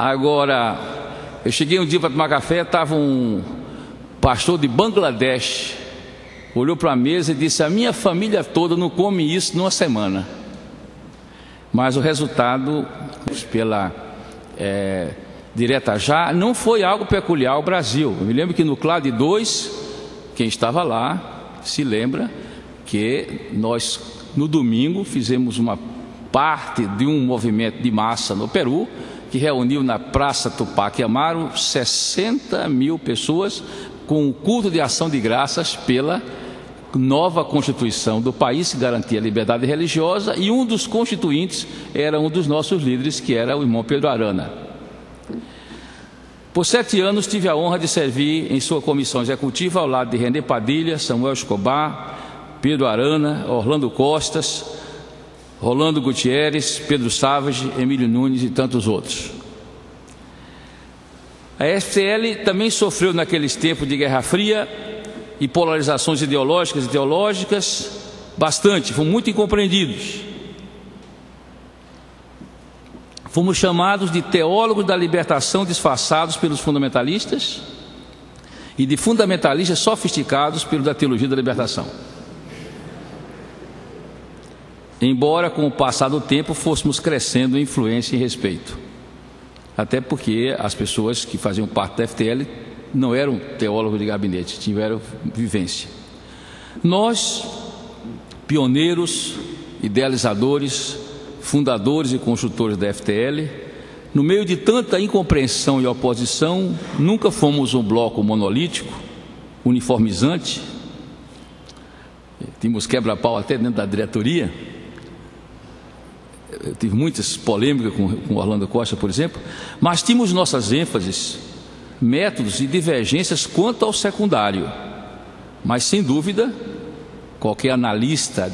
Agora, eu cheguei um dia para tomar café, estava um pastor de Bangladesh, olhou para a mesa e disse: a minha família toda não come isso numa semana. Mas o resultado, pela direta já, não foi algo peculiar ao Brasil. Eu me lembro que no CLAD 2, quem estava lá se lembra que nós, no domingo, fizemos uma parte de um movimento de massa no Peru, que reuniu na Praça Tupac Amaru 60 mil pessoas com um culto de ação de graças pela nova Constituição do país, que garantia a liberdade religiosa, e um dos constituintes era um dos nossos líderes, que era o irmão Pedro Arana. Por 7 anos tive a honra de servir em sua comissão executiva ao lado de René Padilha, Samuel Escobar, Pedro Arana, Orlando Costas, Rolando Gutierrez, Pedro Savage, Emílio Nunes e tantos outros. A FTL também sofreu naqueles tempos de Guerra Fria e polarizações ideológicas e teológicas bastante, fomos muito incompreendidos. Fomos chamados de teólogos da libertação disfarçados pelos fundamentalistas e de fundamentalistas sofisticados pelos da teologia da libertação. Embora com o passar do tempo fôssemos crescendo em influência e respeito. Até porque as pessoas que faziam parte da FTL não eram teólogos de gabinete, tiveram vivência. Nós, pioneiros, idealizadores, fundadores e construtores da FTL, no meio de tanta incompreensão e oposição, nunca fomos um bloco monolítico, uniformizante. Tínhamos quebra-pau até dentro da diretoria. Eu tive muitas polêmicas com Orlando Costa, por exemplo, mas tínhamos nossas ênfases, métodos e divergências quanto ao secundário. Mas, sem dúvida, qualquer analista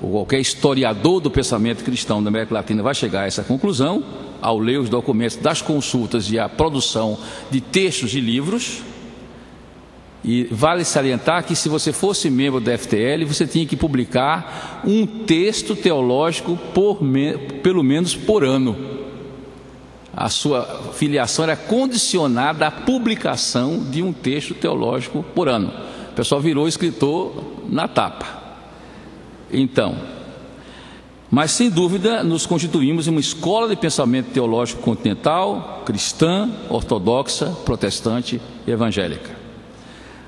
ou qualquer historiador do pensamento cristão da América Latina vai chegar a essa conclusão ao ler os documentos das consultas e a produção de textos e livros. E vale salientar que, se você fosse membro da FTL, você tinha que publicar um texto teológico pelo menos por ano. A sua filiação era condicionada à publicação de um texto teológico por ano. O pessoal virou escritor na tapa. Então, mas sem dúvida nos constituímos em uma escola de pensamento teológico continental, cristã, ortodoxa, protestante e evangélica.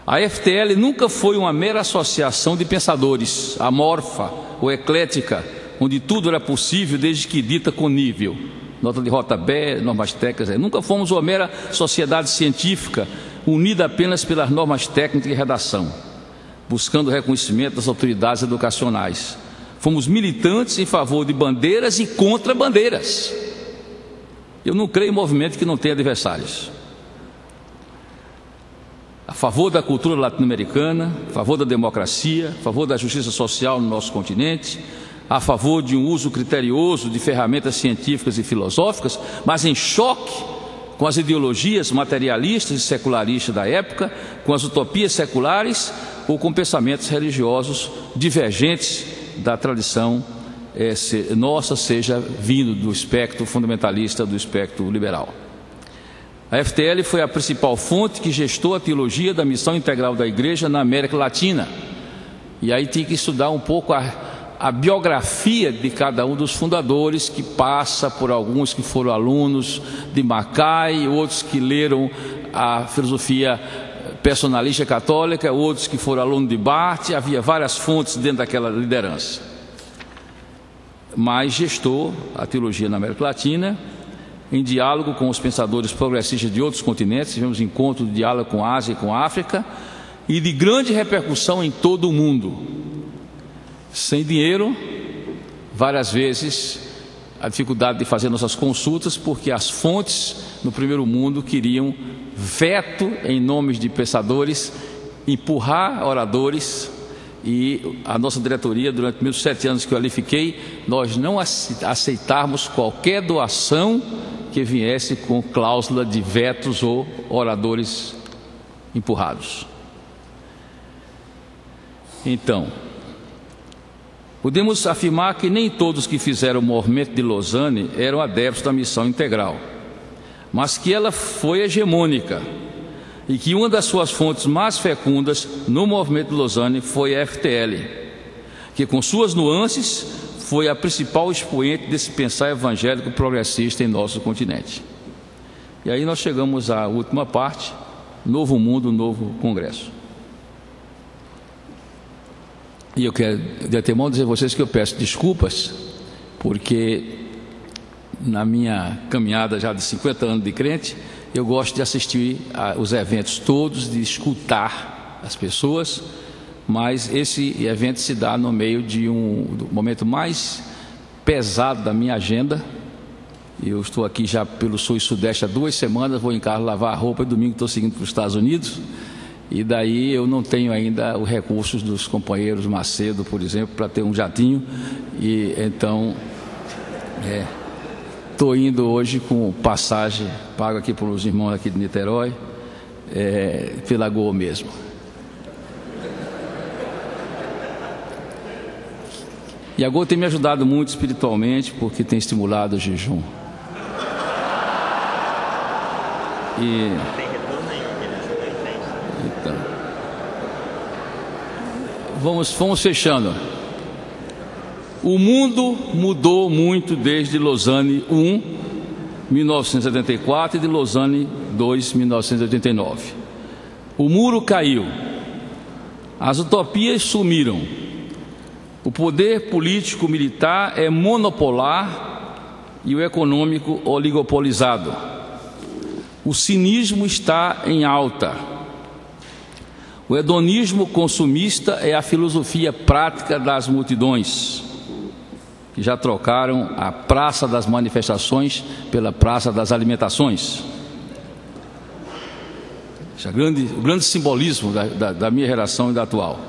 A FTL nunca foi uma mera associação de pensadores, amorfa ou eclética, onde tudo era possível desde que dita com nível. Nota de rodapé, normas técnicas. Nunca fomos uma mera sociedade científica, unida apenas pelas normas técnicas de redação, buscando o reconhecimento das autoridades educacionais. Fomos militantes em favor de bandeiras e contra bandeiras. Eu não creio em movimento que não tenha adversários. A favor da cultura latino-americana, a favor da democracia, a favor da justiça social no nosso continente, a favor de um uso criterioso de ferramentas científicas e filosóficas, mas em choque com as ideologias materialistas e secularistas da época, com as utopias seculares ou com pensamentos religiosos divergentes da tradição nossa, seja vindo do espectro fundamentalista, do espectro liberal. A FTL foi a principal fonte que gestou a teologia da missão integral da Igreja na América Latina. E aí tinha que estudar um pouco a biografia de cada um dos fundadores, que passa por alguns que foram alunos de Mackay, outros que leram a filosofia personalista católica, outros que foram alunos de Barth. Havia várias fontes dentro daquela liderança. Mas gestou a teologia na América Latina, em diálogo com os pensadores progressistas de outros continentes. Tivemos encontro de diálogo com a Ásia e com a África, e de grande repercussão em todo o mundo. Sem dinheiro, várias vezes a dificuldade de fazer nossas consultas, porque as fontes no primeiro mundo queriam veto em nomes de pensadores, empurrar oradores. E a nossa diretoria, durante meus 7 anos que eu ali fiquei, nós não aceitarmos qualquer doação que viesse com cláusula de vetos ou oradores empurrados. Então, podemos afirmar que nem todos que fizeram o movimento de Lausanne eram adeptos da missão integral. mas que ela foi hegemônica e que uma das suas fontes mais fecundas no movimento de Lausanne foi a FTL, que com suas nuances foi a principal expoente desse pensar evangélico progressista em nosso continente. E aí nós chegamos à última parte, Novo Mundo, Novo Congresso. E eu quero de antemão dizer a vocês que eu peço desculpas, porque na minha caminhada já de 50 anos de crente, eu gosto de assistir os eventos todos, de escutar as pessoas, mas esse evento se dá no meio de do momento mais pesado da minha agenda. Eu estou aqui já pelo sul e sudeste há 2 semanas, vou em casa lavar a roupa e domingo estou seguindo para os Estados Unidos, e daí eu não tenho ainda os recursos dos companheiros Macedo, por exemplo, para ter um jatinho, e então estou indo hoje com passagem pago aqui pelos irmãos aqui de Niterói, pela Gol mesmo. E a Gol tem me ajudado muito espiritualmente, porque tem estimulado o jejum. Então, vamos fechando. O mundo mudou muito desde Lausanne I, 1974, e de Lausanne II, 1989. O muro caiu, as utopias sumiram, o poder político-militar é monopolar e o econômico oligopolizado. O cinismo está em alta. O hedonismo consumista é a filosofia prática das multidões, que já trocaram a praça das manifestações pela praça das alimentações. Esse é o grande simbolismo da minha geração e da atual.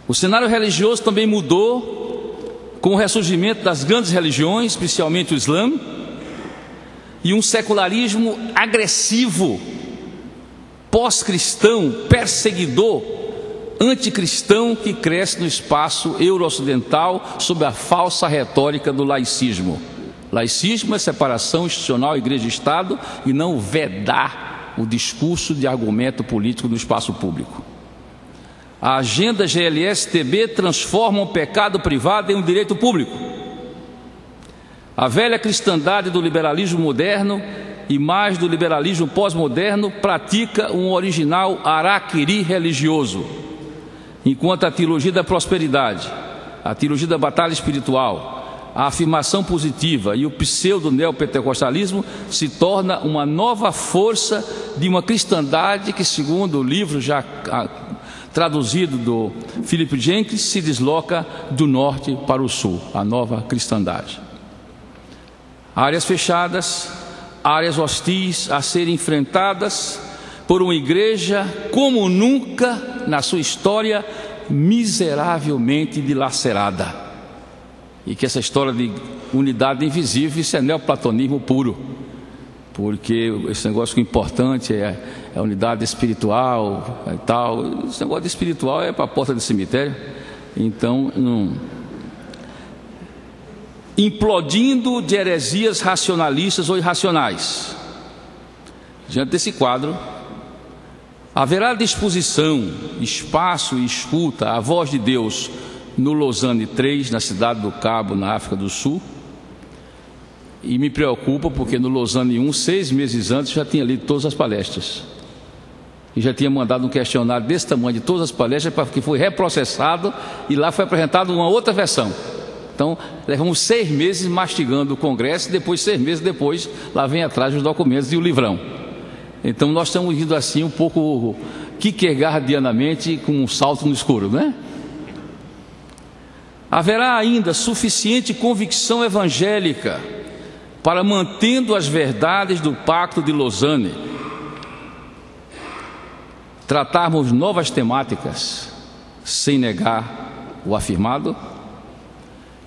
O cenário religioso também mudou com o ressurgimento das grandes religiões, especialmente o Islã, e um secularismo agressivo, pós-cristão, perseguidor, anticristão, que cresce no espaço euro-ocidental sob a falsa retórica do laicismo. Laicismo é separação institucional igreja e Estado, e não vedar o discurso de argumento político no espaço público. A agenda GLS-TB transforma um pecado privado em um direito público. A velha cristandade do liberalismo moderno e mais do liberalismo pós-moderno pratica um original araquiri religioso, enquanto a teologia da prosperidade, a teologia da batalha espiritual, a afirmação positiva e o pseudo-neopentecostalismo se torna uma nova força de uma cristandade que, segundo o livro já traduzido do Philip Jenkins, se desloca do norte para o sul, a nova cristandade. Áreas fechadas, áreas hostis a serem enfrentadas por uma igreja como nunca na sua história, miseravelmente dilacerada. E que essa história de unidade invisível, isso é neoplatonismo puro, porque esse negócio que é importante é a unidade espiritual e tal. Esse negócio de espiritual é para a porta do cemitério. Então, implodindo de heresias racionalistas ou irracionais. Diante desse quadro, haverá disposição, espaço e escuta à voz de Deus no Lausanne III, na cidade do Cabo, na África do Sul. E me preocupa porque no Lausanne I, 6 meses antes, já tinha lido todas as palestras. E já tinha mandado um questionário desse tamanho de todas as palestras, para que foi reprocessado, e lá foi apresentada uma outra versão. Então, levamos 6 meses mastigando o Congresso, e depois, 6 meses depois, lá vem atrás os documentos e o livrão. Então, nós estamos indo assim um pouco kierkegaardianamente, com um salto no escuro, né? Haverá ainda suficiente convicção evangélica para, mantendo as verdades do Pacto de Lausanne, tratarmos novas temáticas sem negar o afirmado?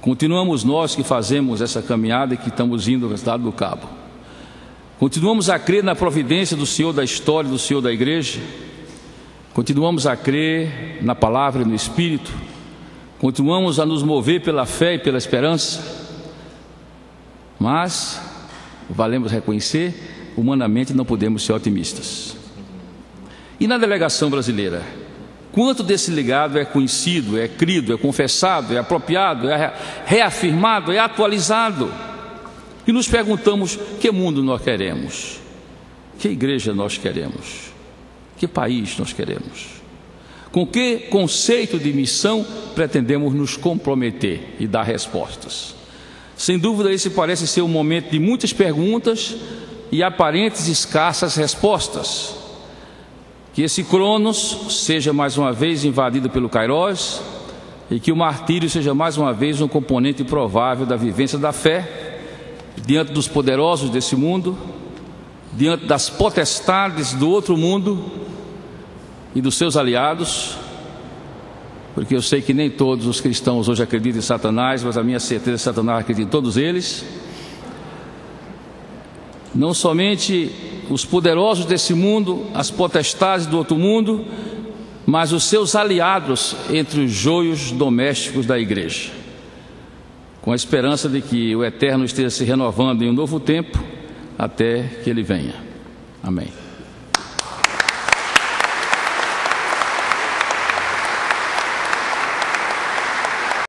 Continuamos nós que fazemos essa caminhada e que estamos indo ao estado do Cabo. Continuamos a crer na providência do Senhor da história, do Senhor da igreja. Continuamos a crer na palavra e no Espírito. Continuamos a nos mover pela fé e pela esperança. Mas valemos reconhecer, humanamente não podemos ser otimistas. E na delegação brasileira, quanto desse legado é conhecido, é crido, é confessado, é apropriado, é reafirmado, é atualizado? E nos perguntamos: que mundo nós queremos? Que igreja nós queremos? Que país nós queremos? Com que conceito de missão pretendemos nos comprometer e dar respostas? Sem dúvida, esse parece ser um momento de muitas perguntas e aparentes escassas respostas. Que esse Cronos seja mais uma vez invadido pelo Kairós e que o martírio seja mais uma vez um componente provável da vivência da fé diante dos poderosos desse mundo, diante das potestades do outro mundo e dos seus aliados, porque eu sei que nem todos os cristãos hoje acreditam em Satanás, mas a minha certeza é que Satanás acredita em todos eles. Não somente os poderosos desse mundo, as potestades do outro mundo, mas os seus aliados entre os joios domésticos da igreja, com a esperança de que o Eterno esteja se renovando em um novo tempo, até que Ele venha. Amém.